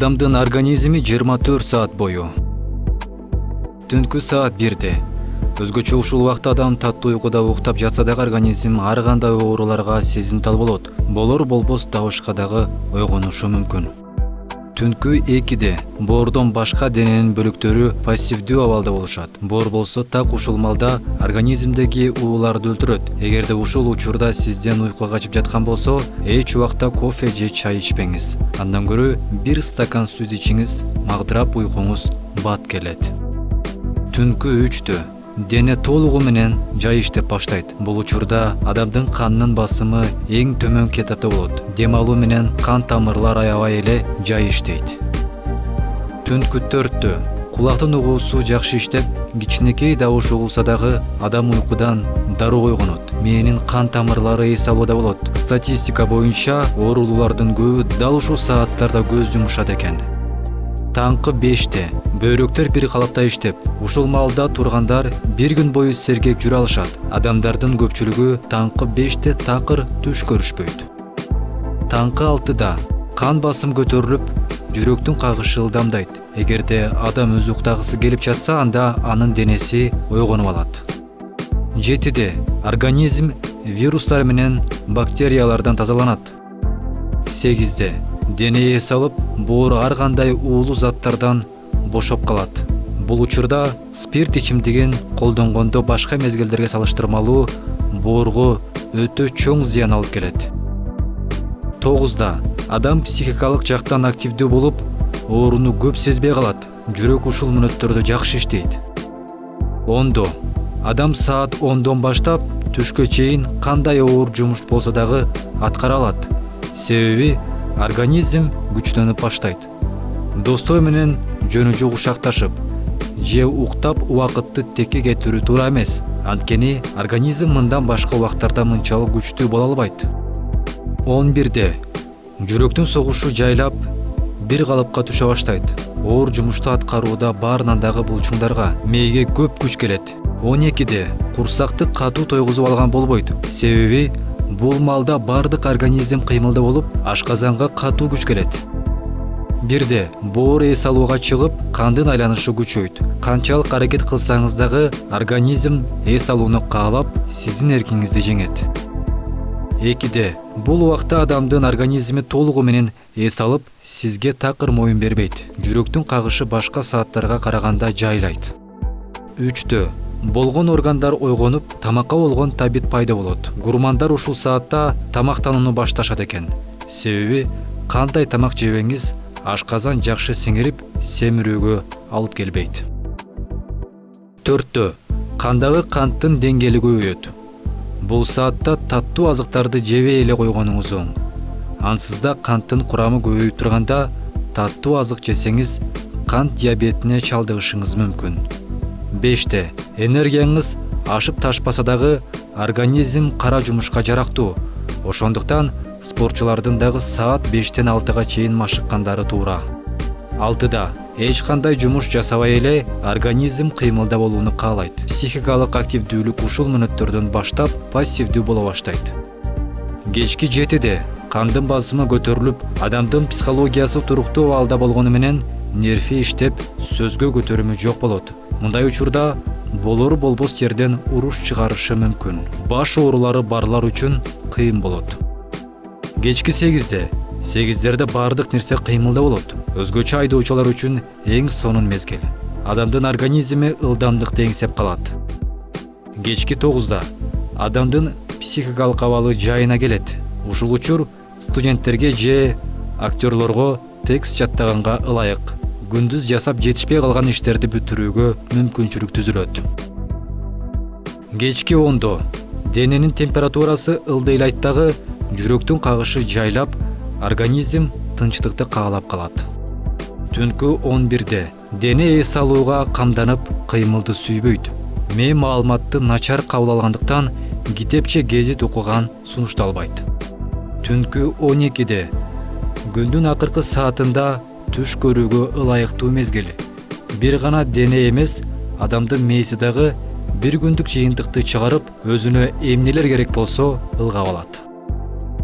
Адамдын организми 24 саат бою. Түнкү саат 1-де. Өзгөчө ушул убакта адам таттуу уйкуда уктап жатса дагы организм ар кандай ооруларга сезимтал болот. Болор болбос табышка дагы ойгонушу мүмкүн. Түнкү 2-де боордон башка дененин бөлүктөрү пассивдүү абалда болушат. Боор болсо так ушул маалда организмдеги ууларды өлтүрөт. Эгерде ушул учурда сизден уйкуга качып жаткан болсо, эч убакта кофе же чай ичпеңиз. Андан көрө 1 стакан сүт ичиңиз, магдырап уйкуңуз бат келет. Түнкү 3-тө дене толугу менен жайыштеп баштайт. Бул учурда адамдын канынын басымы эң төмөнкү этапта болот. Дем алуу менен кан тамырлар аябай эле жайыштейт. Түнкү 4-тө кулактын угуусу жакшы иштеп, кичинекей добуш угулса дагы адам уйкудан дароо ойгонот. Мээнин кан тамырлары эс алууда болот. Статистика боюнча оорулуулардын көбү дал ушул сааттарда көз жумушат экен. Таңкы 5-те бөйрөктөр бир калапта иштеп, ушул маалда тургандар бир күн бою сергек жүрө алышат. Адамдардын көпчүлүгү таңкы 5-те такыр түш көрүшпөйт. Таңкы 6-да кан басым көтөрүлүп, жүрөктүн кагышы ылдамдайт. Эгерде адам өзү уктагысы келип жатса, анда анын денеси ойгонуп алат. 7-де организм вирустар менен бактериялардан тазаланат. 8-де дене эс алып, боор ар кандай уулуу заттардан бошоп калат. Бул учурда спирт ичимдигин колдонгондо башка мезгилдерге салыштырмалуу боорго өтө чоң зыян алып келет. 9-да адам психикалык жактан активдүү болуп, ооруну көп сезбей калат. Жүрөк ушул мүнөттөрдө жакшы иштейт. 10-до адам саат 10-дон баштап түшкө чейин кандай оор жумуш болсо дагы аткара алат. Себеби организм күчтөнүп баштайт. Достор менен жөнүжө кушакташып же уктап убакытты текке кетирүү туура эмес. Анткени организм мындан башка убактарда мынчалык күчтүү боло албайт. 11-де жүрөктүн согушу жайлап бир калыпка түшө баштайт. Оор жумушту аткарууда баарынан дагы булчуңдарга, мээге көп күч келет. 12-де курсакты катуу тойгузуп алган болбойт. Себеби бул маалда бардык организм кыймылда болуп, ашказанга катуу күч келет. 1-де боор эс алууга чыгып, кандын айланышы күчөйт. Канчалык аракет кылсаңыз дагы организм эс алууну каалап, сиздин эркиңизди жеңет. 2-де бул убакта адамдын организми толугу менен эс алып, сизге такыр моюн бербейт. Жүрөктүн кагышы башка сааттарга караганда жайлайт. 3-тө болгон органдар ойгонуп, тамакка болгон табит пайда болот. Гурмандар ушул саатта тамактанууну башташат экен. Себеби кандай тамак жебеңиз ашказан жакшы сиңирип, семирүүгө алып келбейт. 4-тө кандагы канттын деңгээли көбөйөт. Бул саатта таттуу азыктарды жебей эле койгонуңуз оң. Ансызда канттын курамы көбөйүп турганда, таттуу азык жесеңиз кант диабетине чалдыгышыңыз мүмкүн. 5-те энергияңыз ашып ташпаса дагы организм кара жумушка жарактуу. Ошондуктан спортчулардын дагы саат 5-тен 6-га чейин машыккандары туура. 6-да эч кандай жумуш жасабай эле организм кыймылда болууну каалайт. Психикалык активдүүлүк ушул мүнөттөрдөн баштап пассивдүү боло баштайт. Кечки 7-де кандын басымы көтөрүлүп, адамдын психологиясы туруктуу абалда болгону менен нерви иштеп, сөзгө көтөрүмү жок болот. Мындай учурда болор болбос жерден уруш чыгарышы мүмкүн. Баш оорулары барлар үчүн кыйын болот. Кечки 8-де 8-дерде бардык нерсе кыймылда болот. Өзгөчө айдоочулар үчүн эң сонун мезгил. Адамдын организми ылдамдыкты эңсеп калат. Кечки 9-да адамдын психикалык абалы жайына келет. Ушул учур студенттерге же актерлорго текст жаттаганга ылайык. Күндүз жасап жетишпей калган иштерди бүтүрүүгө мүмкүнчүлүк түзүлөт. Кечки 10-до дененин температурасы ылдыйлайт дагы, жүрөктүн кагышы жайлап, организм тынчтыкты каалап калат. Түнкү 11-де дене эс алууга камданып, кыймылды сүйбөйт. Мээ маалыматты начар кабыл алгандыктан китепче гезит окуган сунушталбайт. Түнкү 12-де күндүн акыркы саатында түш көрүүгө ылайыктуу мезгил. Бир гана дене эмес, адамдын мээси дагы бир күндүк жыйынтыкты чыгарып, өзүнө эмнелер керек болсо ылгап алат.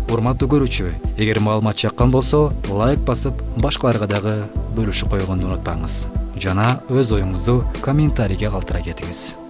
урматтуу көрүүчү, эгер маалымат жаккан болсо лайк басып башкаларга дагы бөлүшүп койгонду унутпаңыз жана өз оюңузду комментарийге калтыра кетиңиз.